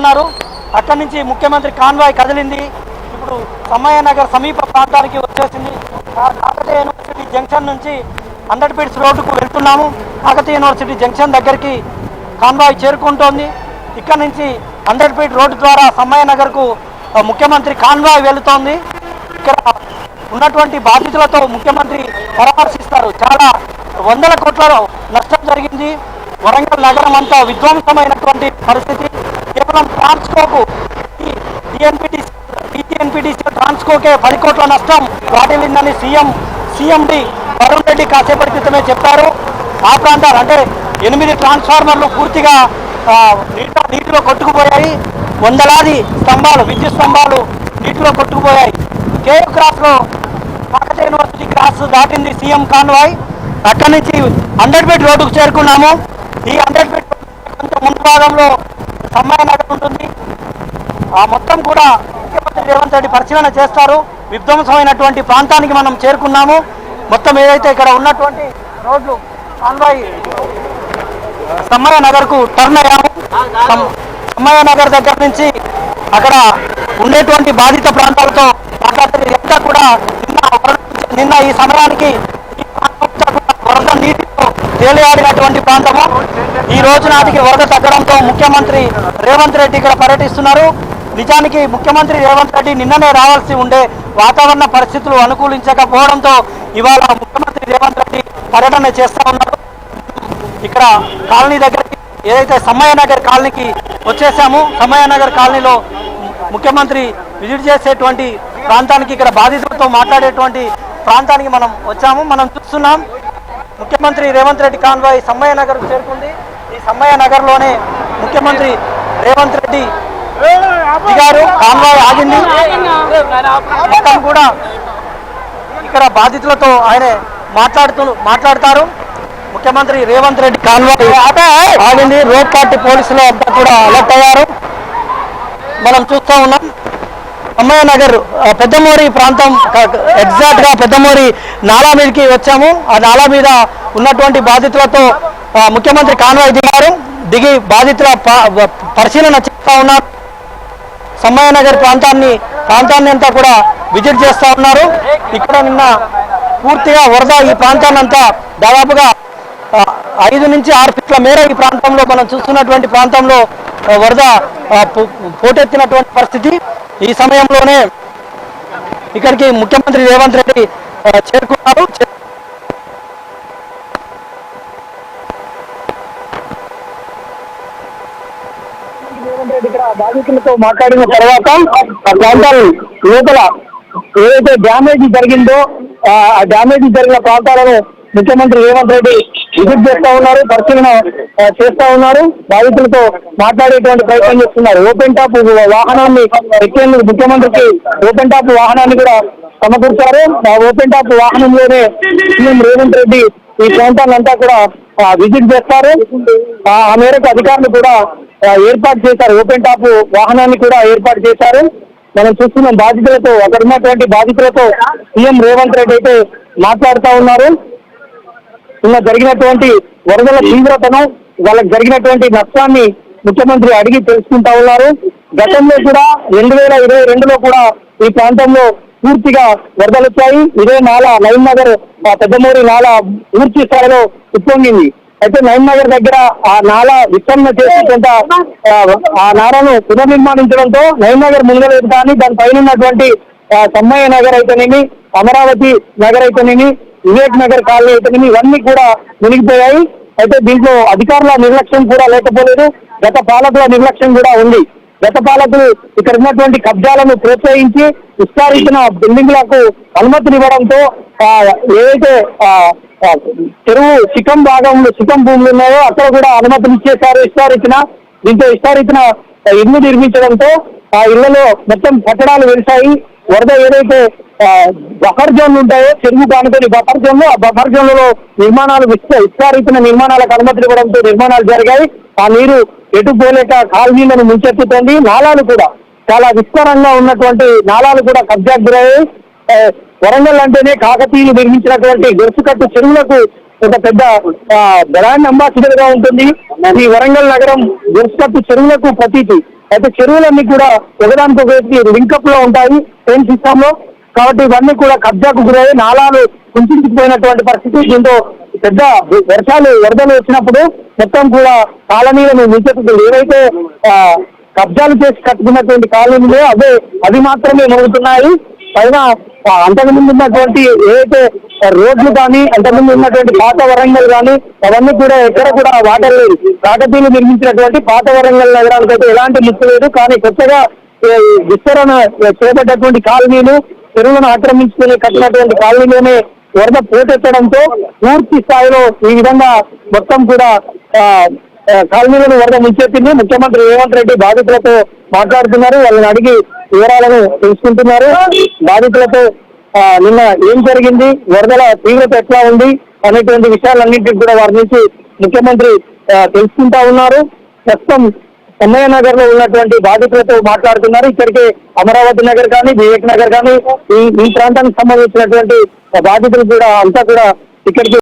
ఉన్నారు. అక్కడి నుంచి ముఖ్యమంత్రి కాన్వాయ్ కదిలింది. ఇప్పుడు సమ్మయ్య నగర్ సమీప ప్రాంతానికి వచ్చేసింది. కాకతీయ యూనివర్సిటీ జంక్షన్ నుంచి 100 ఫీట్స్ రోడ్డుకు వెళ్తున్నాము. కాకతీయ యూనివర్సిటీ జంక్షన్ దగ్గరికి కాన్వాయ్ చేరుకుంటోంది. ఇక్కడ నుంచి 100 ఫీట్ రోడ్డు ద్వారా సమ్మయ్య నగర్కు ముఖ్యమంత్రి కాన్వాయ్ వెళుతోంది. ఇక్కడ ఉన్నటువంటి బాధితులతో ముఖ్యమంత్రి పరామర్శిస్తారు. చాలా వందల కోట్ల నష్టం జరిగింది. వరంగల్ నగరం అంతా విధ్వంసమైనటువంటి పరిస్థితి. కేవలం ట్రాన్స్కోకు టీఎన్పీటీసీ ట్రాన్స్కోకే 10 కోట్ల నష్టం వాటిల్లిందని సీఎండి వరుణ్ రెడ్డి కాసేపటి క్రితమే చెప్పారు. ఆ ప్రాంతాలు అంటే 8 ట్రాన్స్ఫార్మర్లు పూర్తిగా నీటిలో కొట్టుకుపోయాయి. వందలాది స్తంభాలు, విద్యుత్ స్తంభాలు నీటిలో కొట్టుకుపోయాయి. కేవ్ క్రాస్లో కాకతీయ యూనివర్సిటీ క్రాస్ దాటింది సీఎం కాన్వాయ్. అక్కడి నుంచి 100 ఫీట్ రోడ్డుకు చేరుకున్నాము. ఈ 100 ఫీట్ కొంచెం ముందు భాగంలో సమ్మయ్య నగర్ ఉంటుంది. ఆ మొత్తం కూడా ముఖ్యమంత్రి రేవంత్ రెడ్డి పరిశీలన చేస్తారు. విధ్వంసమైనటువంటి ప్రాంతానికి మనం చేరుకున్నాము. మొత్తం ఏదైతే ఇక్కడ ఉన్నటువంటి రోడ్లు కాన్వాయ్ సమ్మయ్య నగర్కు టర్న్ అయ్యాము. సమ్మయ్య నగర్ దగ్గర నుంచి అక్కడ ఉండేటువంటి బాధిత ప్రాంతాలతో మాట్లాడుతుంది. ఎంత కూడా నిన్న ఈ సమయానికి వరద నీటితో తేలియాడినటువంటి ప్రాంతము. ఈ రోజు నాటికి వరద తగ్గడంతో ముఖ్యమంత్రి రేవంత్ రెడ్డి ఇక్కడ పర్యటిస్తున్నారు. నిజానికి ముఖ్యమంత్రి రేవంత్ రెడ్డి నిన్ననే రావాల్సి ఉండే వాతావరణ పరిస్థితులు అనుకూలించకపోవడంతో ఇవాళ ముఖ్యమంత్రి రేవంత్ రెడ్డి పర్యటన చేస్తూ ఉన్నారు. ఇక్కడ కాలనీ దగ్గరికి ఏదైతే సమ్మయ్య నగర్ కాలనీకి వచ్చేసాము. సమ్మయ్య నగర్ కాలనీలో ముఖ్యమంత్రి విజిట్ చేసేటువంటి ప్రాంతానికి, ఇక్కడ బాధితులతో మాట్లాడేటువంటి ప్రాంతానికి మనం వచ్చాము. మనం చూస్తున్నాం ముఖ్యమంత్రి రేవంత్ రెడ్డి కాన్వాయ్ సమ్మయ్య నగర్కు చేరుకుంది. ఈ సమ్మయ్య నగర్లోనే ముఖ్యమంత్రి రేవంత్ రెడ్డి దిగారు. కాన్వాయ్ ఆగింది. మొత్తం కూడా ఇక్కడ బాధితులతో ఆయన మాట్లాడతారు. ముఖ్యమంత్రి రేవంత్ రెడ్డి కాన్వాయ్ ఆగింది. రోడ్ పార్టీ పోలీసులు అంతా కూడా అలర్ట్ అయ్యారు. మనం చూస్తూ ఉన్నాం సమ్మయ్య నగర్ పెద్దమూరి ప్రాంతం, ఎగ్జాక్ట్ గా పెద్దమూరి నాలా మీదకి వచ్చాము. ఆ నాలా మీద ఉన్నటువంటి బాధితులతో ముఖ్యమంత్రి కాన్వాయ్ దిగి బాధితుల పరిశీలన చేస్తూ ఉన్నారు. సమ్మయ్య నగర్ ప్రాంతాన్ని అంతా కూడా విజిట్ చేస్తూ ఉన్నారు. ఇక్కడ నిన్న పూర్తిగా వరద ఈ ప్రాంతాన్ని అంతా దాదాపుగా 5 నుంచి 6 ఫీట్ల మేర ఈ ప్రాంతంలో మనం చూస్తున్నటువంటి ప్రాంతంలో వరద పోటెత్తినటువంటి పరిస్థితి. ఈ సమయంలోనే ఇక్కడికి ముఖ్యమంత్రి రేవంత్ రెడ్డి చేరుకున్నారు. రేవంత్ రెడ్డి ఇక్కడ బాధితులతో మాట్లాడిన తర్వాత ఆ ప్రాంతాలు లోపల ఏదైతే డ్యామేజ్ జరిగిందో ఆ డ్యామేజ్ జరిగిన ప్రాంతాలను ముఖ్యమంత్రి రేవంత్ రెడ్డి విజిట్ చేస్తా ఉన్నారు, పరిశీలన చేస్తా ఉన్నారు. బాధితులతో మాట్లాడేటువంటి ప్రయత్నం చేస్తున్నారు. ఓపెన్ టాప్ వాహనాన్ని ఎక్కేందుకు ముఖ్యమంత్రికి ఓపెన్ టాప్ వాహనాన్ని కూడా సమకూర్చారు. ఆ ఓపెన్ టాప్ వాహనంలోనే సీఎం రేవంత్ రెడ్డి ఈ ప్రాంతాలంతా కూడా విజిట్ చేస్తారు. ఆ మేరకు అధికారులు కూడా ఏర్పాటు చేశారు. ఓపెన్ టాప్ వాహనాన్ని కూడా ఏర్పాటు చేశారు. మనం చూస్తున్నాం బాధితులతో, అక్కడ ఉన్నటువంటి బాధితులతో సీఎం రేవంత్ రెడ్డి అయితే మాట్లాడుతూ ఉన్నారు. నిన్న జరిగినటువంటి వరదల తీవ్రతను, వాళ్ళకి జరిగినటువంటి నష్టాన్ని ముఖ్యమంత్రి అడిగి తెలుసుకుంటా ఉన్నారు. గతంలో కూడా 2022లో కూడా ఈ ప్రాంతంలో పూర్తిగా వరదలు వచ్చాయి. ఇదే నాలా నయీం నగర్ పెద్దమూరి నాలా పూర్తి స్థాయిలో ఉప్పొంగింది. అయితే నయీం నగర్ దగ్గర ఆ నాలా విస్తరణ చేసేంత ఆ నాలను పునర్నిర్మాణించడంతో నయీం నగర్ మునగలేదు. కానీ దానిపైన ఉన్నటువంటి సమ్మయ్య నగర్ అయితేనేమి, అమరావతి నగర్ అయితేనేమి, వివేక్ నగర్ కాలనీ అయితేనేమి ఇవన్నీ కూడా మునిగిపోయాయి. అయితే దీంట్లో అధికారుల నిర్లక్ష్యం కూడా లేకపోలేదు, గత పాలకుల నిర్లక్ష్యం కూడా ఉంది. గత పాలకులు ఇక్కడ ఉన్నటువంటి కబ్జాలను ప్రోత్సహించి విస్తరించిన బిల్డింగ్లకు అనుమతినివ్వడంతో ఏదైతే చెరువు శిఖం భాగంలో శిఖం భూములు ఉన్నాయో అక్కడ కూడా అనుమతులు ఇచ్చేశారు. దీంతో విస్తరించిన ఇల్లు నిర్మించడంతో ఆ ఇళ్లలో మొత్తం కట్టడాలు వెలిసాయి. వరద ఏదైతే బఫర్ జోన్లు ఉంటాయో చెరువు కానుకొని బఫర్ జోన్లు, ఆ బఫర్ జోన్లలో నిర్మాణాలు విస్తరించిన నిర్మాణాలకు అనుమతులు ఇవ్వడంతో నిర్మాణాలు జరిగాయి. ఆ నీరు ఎటు పోలేక కాలనీలను ముంచెత్తుతోంది. నాలాలు కూడా చాలా విస్తారంగా ఉన్నటువంటి నాలాలు కూడా కబ్జాకు గురయ్యాయి. వరంగల్ అంటేనే కాకతీయులు నిర్మించినటువంటి గొలుసుకట్టు చెరువులకు ఒక పెద్ద బ్రాండ్ అంబాసిడర్ గా ఉంటుంది. ఈ వరంగల్ నగరం గొలుసుకట్టు చెరువులకు ప్రతీతి. అయితే చెరువులన్నీ కూడా ఒకదానికొకటి లింకప్ లో ఉంటాయి ట్రైన్ సిస్టమ్ లో. కాబట్టి ఇవన్నీ కూడా కబ్జాకు గురయ్యి నాలాలు కుంచుకుపోయినటువంటి పరిస్థితి. దీంతో పెద్ద వరదలు వచ్చినప్పుడు మొత్తం కూడా కాలనీలను ముంచెత్తుతుంది. ఏవైతే కబ్జాలు చేసి కట్టుకున్నటువంటి కాలనీలు అవి మాత్రమే మునుగుతున్నాయి. పైన అంతకుముందు ఉన్నటువంటి ఏదైతే రోడ్లు కానీ అంతకుముందు ఉన్నటువంటి పాత వరంగల్ కానీ అవన్నీ కూడా ఎక్కడ కూడా వాటర్ లేదు. కాకతీయులు నిర్మించినటువంటి పాత వరంగల్ నగరానికి అయితే ఎలాంటి ముక్కు లేదు. కానీ కొత్తగా విస్తరణ చేపట్టేటువంటి కాలనీలు, చెరువులను ఆక్రమించుకుని కట్టినటువంటి కాలనీలోనే వరద పోటెత్తడంతో పూర్తి స్థాయిలో ఈ విధంగా మొత్తం కూడా కాలనీలను వరద ముంచెత్తింది. ముఖ్యమంత్రి రేవంత్ రెడ్డి బాధితులతో మాట్లాడుతున్నారు, వాళ్ళని అడిగి వివరాలను తెలుసుకుంటున్నారు. బాధితులతో నిన్న ఏం జరిగింది, వరదల తీవ్రత ఎట్లా ఉంది అనేటువంటి విషయాలన్నింటినీ కూడా వారి నుంచి ముఖ్యమంత్రి తెలుసుకుంటా ఉన్నారు. ప్రస్తుతం ఎమ్మెల్యే నగర్ లో ఉన్నటువంటి బాధితులతో మాట్లాడుతున్నారు. ఇక్కడికి అమరావతి నగర్ కానీ, వివేక్ నగర్ కానీ ఈ ప్రాంతానికి సంబంధించినటువంటి బాధితులు కూడా అంతా కూడా ఇక్కడికి